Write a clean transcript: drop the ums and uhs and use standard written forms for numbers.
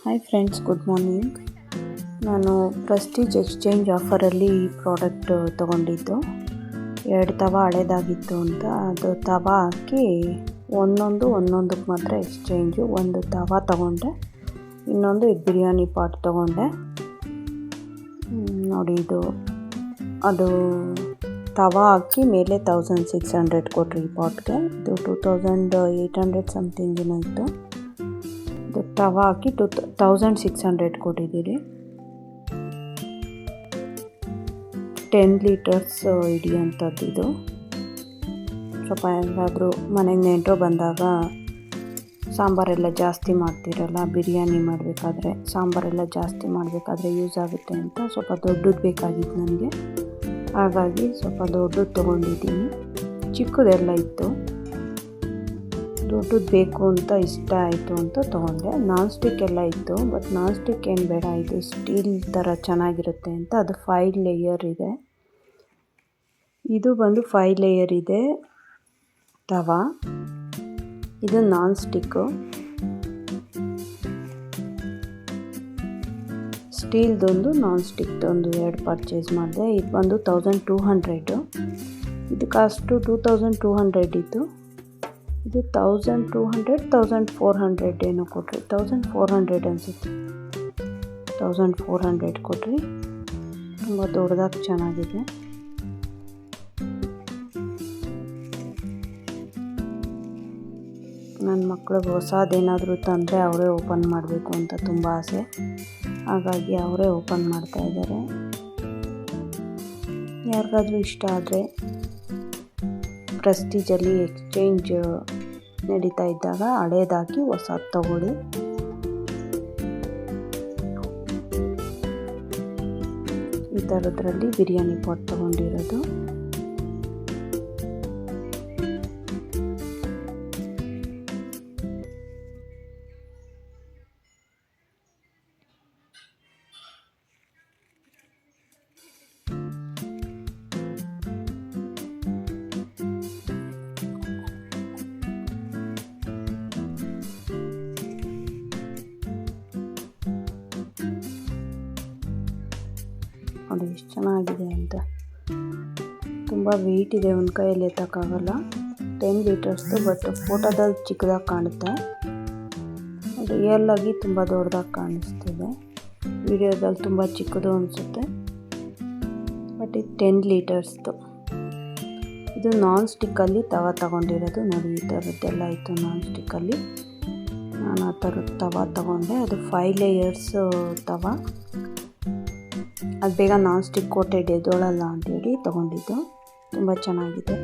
Hi friends, good morning. ನಾನು Prestige exchange ಆಫರಲ್ಲಿ ಈ product ತೊಗೊಂಡಿದ್ದು. 2 ತವ ಹಳೇದಾಗಿತ್ತು ಅಂತ ಅದು ತವ ಹಾಕಿ ಒಂದೊಂದಕ್ಕೆ ಮಾತ್ರ ಎಕ್ಸ್ಚೇಂಜು. ಒಂದು ತವ ತೊಗೊಂಡೆ, ಇನ್ನೊಂದು ಬಿರಿಯಾನಿ ಪಾಟ್ ತೊಗೊಂಡೆ. ನೋಡಿ, ಅದು ತವ ಹಾಕಿ ಮೇಲೆ 1600 ಕೊಟ್ರಿ ಈ ಪಾಟ್ಗೆ. ಇದು 2800 ಸಮಥಿಂಗ್ ಏನೋ ಇತ್ತು. ಇದು ತವ ಹಾಕಿ 1600 ಕೊಟ್ಟಿದ್ದೀರಿ. 10 ಲೀಟರ್ಸ್ ಹಿಡಿಯೋಂಥದ್ದು ಇದು. ಸ್ವಲ್ಪ ಏನಾದರೂ ಮನೆಗೆ ನೆಂಟರು ಬಂದಾಗ ಸಾಂಬಾರೆಲ್ಲ ಜಾಸ್ತಿ ಮಾಡ್ತಿರಲ್ಲ, ಬಿರಿಯಾನಿ ಮಾಡಬೇಕಾದ್ರೆ ಸಾಂಬಾರೆಲ್ಲ ಜಾಸ್ತಿ ಮಾಡಬೇಕಾದ್ರೆ ಯೂಸ್ ಆಗುತ್ತೆ ಅಂತ ಸ್ವಲ್ಪ ದೊಡ್ಡದು ಬೇಕಾಗಿತ್ತು ನನಗೆ. ಹಾಗಾಗಿ ಸ್ವಲ್ಪ ದೊಡ್ಡದು ತೊಗೊಂಡಿದ್ದೀನಿ. ಚಿಕ್ಕದೆಲ್ಲ ಇತ್ತು, ದೊಡ್ಡದು ಬೇಕು ಅಂತ ಇಷ್ಟ ಆಯಿತು ಅಂತ ತೊಗೊಂಡೆ. ನಾನ್ ಸ್ಟಿಕ್ ಎಲ್ಲ ಇತ್ತು, ಬಟ್ ನಾನ್ ಸ್ಟಿಕ್ ಏನು ಬೇಡ, ಇದು ಸ್ಟೀಲ್ ಥರ ಚೆನ್ನಾಗಿರುತ್ತೆ ಅಂತ. ಅದು 5 ಲೇಯರ್ ಇದೆ. ಇದು ಬಂದು 5 ಲೇಯರ್ ಇದೆ ತವ. ಇದು ನಾನ್ ಸ್ಟಿಕ್ಕು, ಸ್ಟೀಲ್ದೊಂದು ನಾನ್ ಸ್ಟಿಕ್ದೊಂದು 2 ಪರ್ಚೇಸ್ ಮಾಡಿದೆ. ಇದು ಬಂದು 1200. ಇದು ಕಾಸ್ಟು 2200 ಇತ್ತು. ಇದು 1200 1400 ಏನೋ ಕೊಟ್ರಿ, 1400 ಅನಿಸುತ್ತೆ. 1400 ಕೊಟ್ರಿ. ತುಂಬ ದೊಡ್ಡದಾಗಿ ಚೆನ್ನಾಗಿದೆ. ನನ್ನ ಮಕ್ಕಳಿಗೆ ಹೊಸದೇನಾದರೂ ತಂದರೆ ಅವರೇ ಓಪನ್ ಮಾಡಬೇಕು ಅಂತ ತುಂಬ ಆಸೆ. ಹಾಗಾಗಿ ಅವರೇ ಓಪನ್ ಮಾಡ್ತಾ ಇದ್ದಾರೆ. ಯಾರಿಗಾದ್ರೂ ಇಷ್ಟ ಆದರೆ ಪ್ರೆಸ್ಟೀಜಲ್ಲಿ ಎಕ್ಸ್ಚೇಂಜ್ ನಡೀತಾ ಇದ್ದಾಗ ಹಳೇದಾಕಿ ಹೊಸದು ತಗೊಳ್ಳಿ. ಈ ಥರದ್ರಲ್ಲಿ ಬಿರಿಯಾನಿ ಪಾಟ್ ತೊಗೊಂಡಿರೋದು. ನೋಡಿ ಎಷ್ಟು ಚೆನ್ನಾಗಿದೆ ಅಂತ. ತುಂಬ ವೆಯ್ಟ್ ಇದೆ, ಒಂದು ಕೈಯಲ್ಲಿ ಎತ್ತಕ್ಕಾಗಲ್ಲ. 10 ಲೀಟರ್ಸ್ದು, ಬಟ್ ಫೋಟೋದಲ್ಲಿ ಚಿಕ್ಕದಾಗಿ ಕಾಣುತ್ತೆ. ರಿಯಲ್ ಆಗಿ ತುಂಬ ದೊಡ್ಡದಾಗಿ ಕಾಣಿಸ್ತಿದೆ. ವಿಡಿಯೋದಲ್ಲಿ ತುಂಬ ಚಿಕ್ಕದು ಅನಿಸುತ್ತೆ, ಬಟ್ ಇದು 10 ಲೀಟರ್ಸ್ದು. ಇದು ನಾನ್ ಸ್ಟಿಕ್ಕಲ್ಲಿ ತವ ತಗೊಂಡಿರೋದು. ನೋಡಿ, ಈ ಥರದ್ದೆಲ್ಲ ಇತ್ತು ನಾನ್ ಸ್ಟಿಕ್ಕಲ್ಲಿ. ನಾನು ಆ ಥರದ ತವ ತಗೊಂಡೆ. ಅದು 5 ಲೇಯರ್ಸ್ ತವ. ಅದು ಬೇಗ ನಾನ್ ಸ್ಟಿಕ್ ಕೋಟೆಡ್ ಎದ್ದೋಳಲ್ಲ ಅಂತೇಳಿ ತೊಗೊಂಡಿದ್ದು. ತುಂಬ ಚೆನ್ನಾಗಿದೆ.